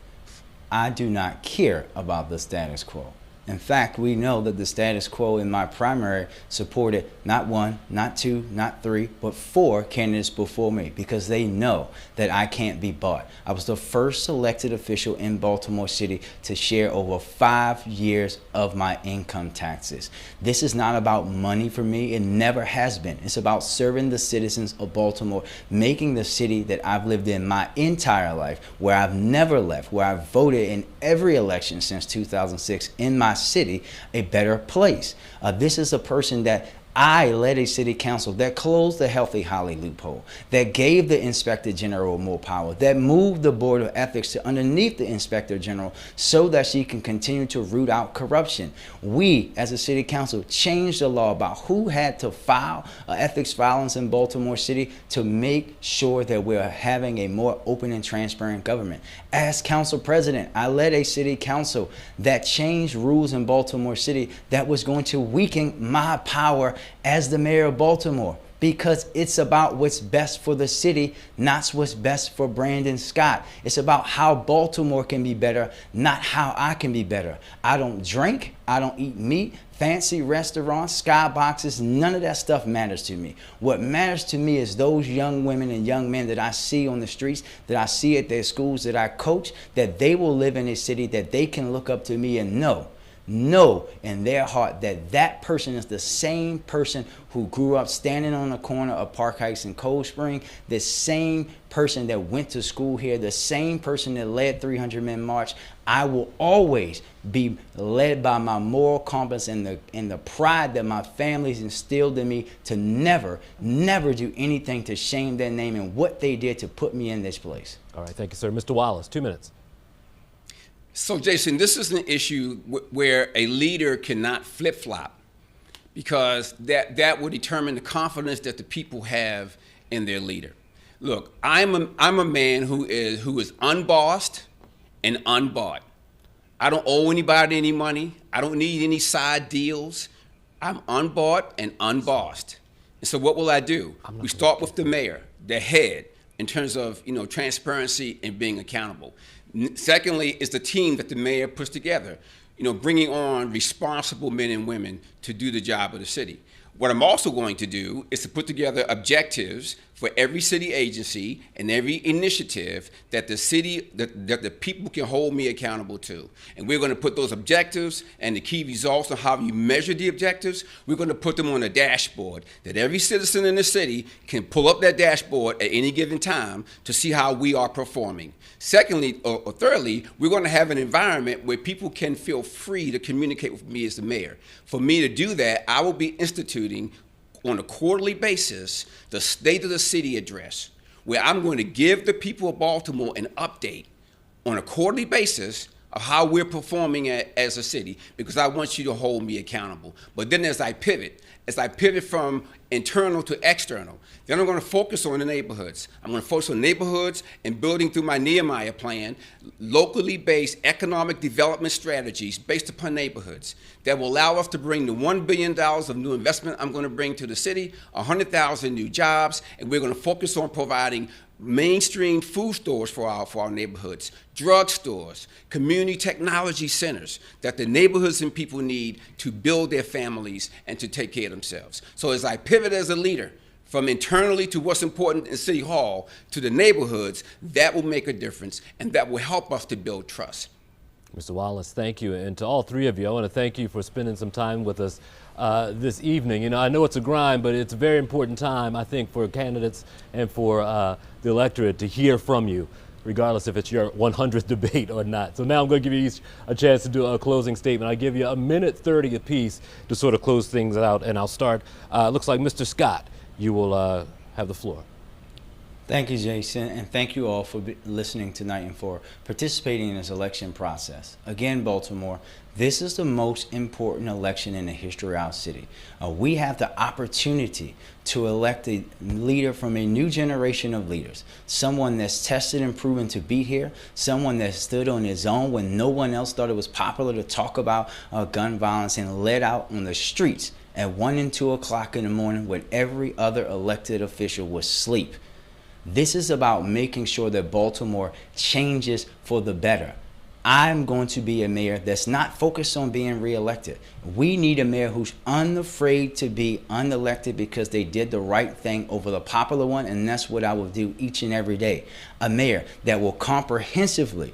I do not care about the status quo. In fact, we know that the status quo in my primary supported not one, not two, not three, but 4 candidates before me, because they know that I can't be bought. I was the first elected official in Baltimore City to share over 5 years of my income taxes. This is not about money for me. It never has been. It's about serving the citizens of Baltimore, making the city that I've lived in my entire life, where I've never left, where I've voted in every election since 2006 in my city, a better place. This is a person that I led a city council that closed the Healthy Holly loophole, that gave the Inspector General more power, that moved the Board of Ethics to underneath the Inspector General so that she can continue to root out corruption. We, as a city council, changed the law about who had to file ethics filings in Baltimore City to make sure that we're having a more open and transparent government. As council president, I led a city council that changed rules in Baltimore City that was going to weaken my power as the mayor of Baltimore, because it's about what's best for the city, not what's best for Brandon Scott. It's about how Baltimore can be better, not how I can be better. I don't drink, I don't eat meat, fancy restaurants, skyboxes, none of that stuff matters to me. What matters to me is those young women and young men that I see on the streets, that I see at their schools, that I coach, that they will live in a city that they can look up to me and know in their heart that that person is the same person who grew up standing on the corner of Park Heights and Cold Spring, the same person that went to school here, the same person that led 300 Men March. I will always be led by my moral compass and the pride that my family's instilled in me to never do anything to shame their name and what they did to put me in this place. All right, thank you, sir. Mr. Wallace, 2 minutes. So, Jason, this is an issue where a leader cannot flip-flop, because that will determine the confidence that the people have in their leader. Look, I'm a man who is unbossed and unbought. I don't owe anybody any money. I don't need any side deals. I'm unbought and unbossed. And so what will I do? We start with the mayor, the head, in terms of transparency and being accountable. Secondly, is the team that the mayor puts together, bringing on responsible men and women to do the job of the city. What I'm also going to do is to put together objectives for every city agency and every initiative that the city, that the people can hold me accountable to. And we're going to put those objectives and the key results on how you measure the objectives, we're going to put them on a dashboard that every citizen in the city can pull up that dashboard at any given time to see how we are performing. Secondly, or thirdly, we're going to have an environment where people can feel free to communicate with me as the mayor. For me to do that, I will be instituting on a quarterly basis the State of the City address, where I'm going to give the people of Baltimore an update on a quarterly basis of how we're performing as a city, because I want you to hold me accountable. But then as I pivot from internal to external, then I'm going to focus on the neighborhoods. I'm going to focus on neighborhoods and building through my Nehemiah plan, locally based economic development strategies based upon neighborhoods that will allow us to bring the $1 billion of new investment I'm going to bring to the city, 100,000 new jobs, and we're going to focus on providing mainstream food stores for our neighborhoods, drug stores, community technology centers that the neighborhoods and people need to build their families and to take care of themselves. So as I pivot as a leader from internally to what's important in City Hall to the neighborhoods, that will make a difference and that will help us to build trust. Mr. Wallace, thank you. And to all three of you, I want to thank you for spending some time with us this evening. I know it's a grind, but it's a very important time, I think, for candidates and for the electorate to hear from you, regardless if it's your 100th debate or not. So now I'm going to give you each a chance to do a closing statement. I give you a minute 30 apiece to sort of close things out, and I'll start. Looks like Mr. Scott, you will have the floor. Thank you, Jason, and thank you all for listening tonight and for participating in this election process. Again, Baltimore, this is the most important election in the history of our city. We have the opportunity to elect a leader from a new generation of leaders, someone that's tested and proven to be here, someone that stood on his own when no one else thought it was popular to talk about gun violence and led out on the streets at 1 and 2 o'clock in the morning when every other elected official was asleep. This is about making sure that Baltimore changes for the better. I'm going to be a mayor that's not focused on being reelected. We need a mayor who's unafraid to be unelected because they did the right thing over the popular one, and that's what I will do each and every day. A mayor that will comprehensively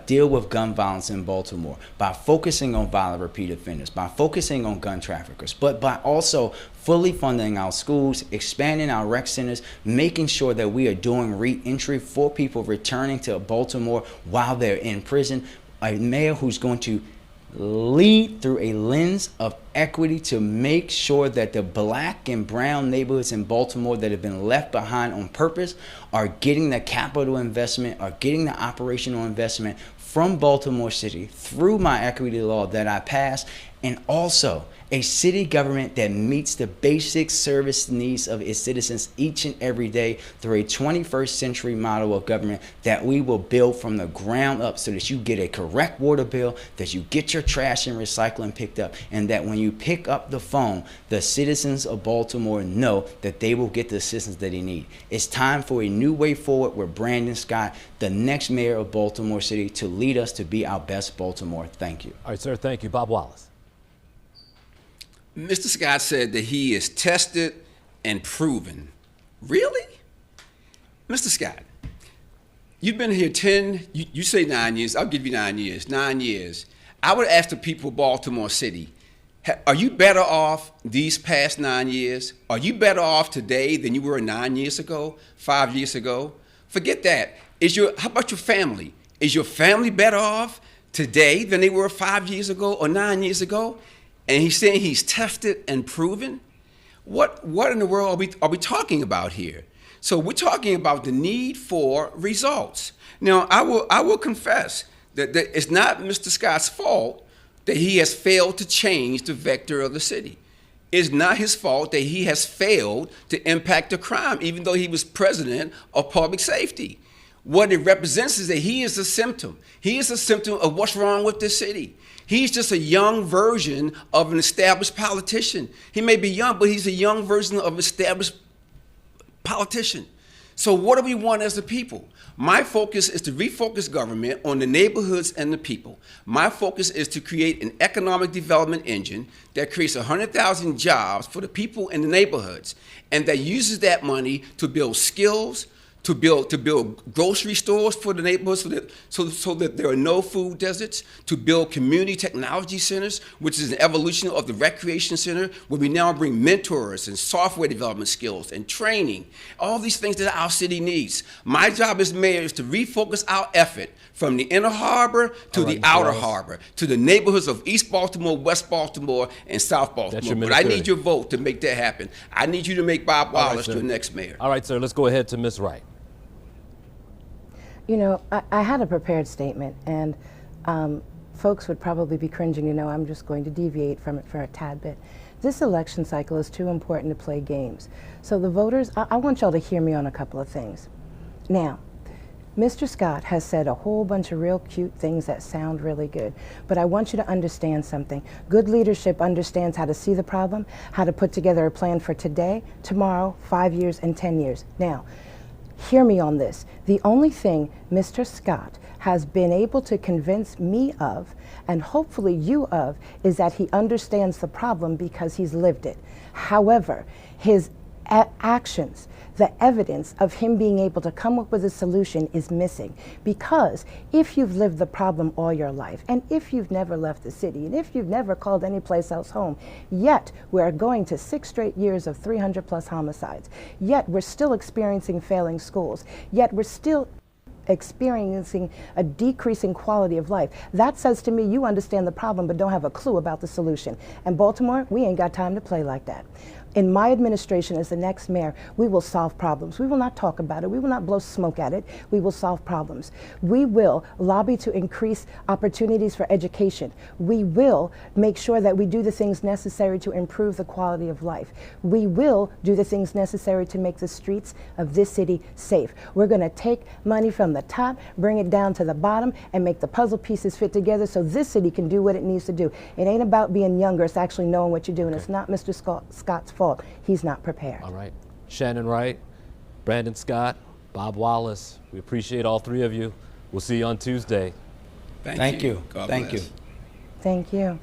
deal with gun violence in Baltimore by focusing on violent repeat offenders, by focusing on gun traffickers, but by also fully funding our schools, expanding our rec centers, making sure that we are doing re-entry for people returning to Baltimore while they're in prison. A mayor who's going to lead through a lens of equity to make sure that the black and brown neighborhoods in Baltimore that have been left behind on purpose are getting the capital investment, are getting the operational investment from Baltimore City through my equity law that I passed, and also a city government that meets the basic service needs of its citizens each and every day through a 21st century model of government that we will build from the ground up so that you get a correct water bill, that you get your trash and recycling picked up, and that when you pick up the phone, the citizens of Baltimore know that they will get the assistance that they need. It's time for a new way forward with Brandon Scott, the next mayor of Baltimore City, to lead us to be our best Baltimore. Thank you. All right, sir. Thank you. Bob Wallace. Mr. Scott said that he is tested and proven. Really? Mr. Scott, you've been here you say 9 years. I'll give you 9 years. 9 years. I would ask the people of Baltimore City, are you better off these past 9 years? Are you better off today than you were 9 years ago, 5 years ago? Forget that. How about your family? Is your family better off today than they were 5 years ago or 9 years ago? And he's saying he's tested and proven? What in the world are we talking about here? So we're talking about the need for results. Now, I will confess that it's not Mr. Scott's fault that he has failed to change the vector of the city. It's not his fault that he has failed to impact the crime, even though he was president of public safety. What it represents is that he is a symptom. He is a symptom of what's wrong with this city. He's just a young version of an established politician. He may be young, but he's a young version of an established politician. So what do we want as a people? My focus is to refocus government on the neighborhoods and the people. My focus is to create an economic development engine that creates 100,000 jobs for the people in the neighborhoods, and that uses that money to build skills, to build grocery stores for the neighborhoods so that there are no food deserts, to build community technology centers, which is an evolution of the recreation center, where we now bring mentors and software development skills and training, all these things that our city needs. My job as mayor is to refocus our effort from the inner harbor to the outer harbor, to the neighborhoods of East Baltimore, West Baltimore, and South Baltimore. But I need your vote to make that happen. I need you to make Bob Wallace your next mayor. All right, sir, let's go ahead to Ms. Wright. You know, I had a prepared statement, and folks would probably be cringing. You know, I'm just going to deviate from it for a tad bit. This election cycle is too important to play games. So the voters, I want y'all to hear me on a couple of things. Now, Mr. Scott has said a whole bunch of real cute things that sound really good, but I want you to understand something. Good leadership understands how to see the problem, how to put together a plan for today, tomorrow, 5 years, and 10 years. Now, hear me on this. The only thing Mr. Scott has been able to convince me of, and hopefully you of, is that he understands the problem because he's lived it. However, his actions, the evidence of him being able to come up with a solution is missing. Because if you've lived the problem all your life, and if you've never left the city, and if you've never called any place else home, yet we're going to 6 straight years of 300+ homicides, yet we're still experiencing failing schools, yet we're still experiencing a decreasing quality of life. That says to me you understand the problem but don't have a clue about the solution. And Baltimore, we ain't got time to play like that. In my administration as the next mayor, we will solve problems. We will not talk about it. We will not blow smoke at it. We will solve problems. We will lobby to increase opportunities for education. We will make sure that we do the things necessary to improve the quality of life. We will do the things necessary to make the streets of this city safe. We're going to take money from the top, bring it down to the bottom, and make the puzzle pieces fit together so this city can do what it needs to do. It ain't about being younger. It's actually knowing what you're doing. It's not Mr. Scott's fault. He's not prepared. All right. Shannon Wright, Brandon Scott, Bob Wallace, we appreciate all three of you. We'll see you on Tuesday. Thank you. Thank you. Thank you.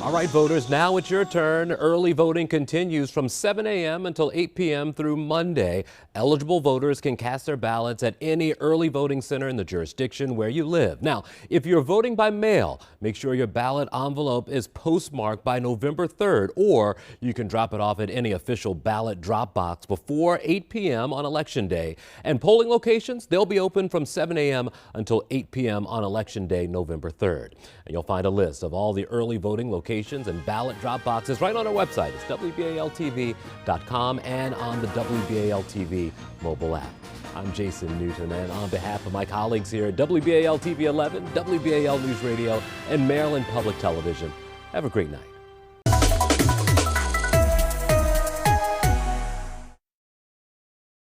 All right, voters, now it's your turn. Early voting continues from 7 a.m. until 8 p.m. through Monday. Eligible voters can cast their ballots at any early voting center in the jurisdiction where you live. Now, if you're voting by mail, make sure your ballot envelope is postmarked by November 3rd, or you can drop it off at any official ballot drop box before 8 p.m. on Election Day. And polling locations, they'll be open from 7 a.m. until 8 p.m. on Election Day, November 3rd. And you'll find a list of all the early voting locations and ballot drop boxes right on our website. It's WBALTV.com and on the WBAL-TV mobile app. I'm Jason Newton, and on behalf of my colleagues here at WBAL-TV 11, WBAL News Radio, and Maryland Public Television, have a great night.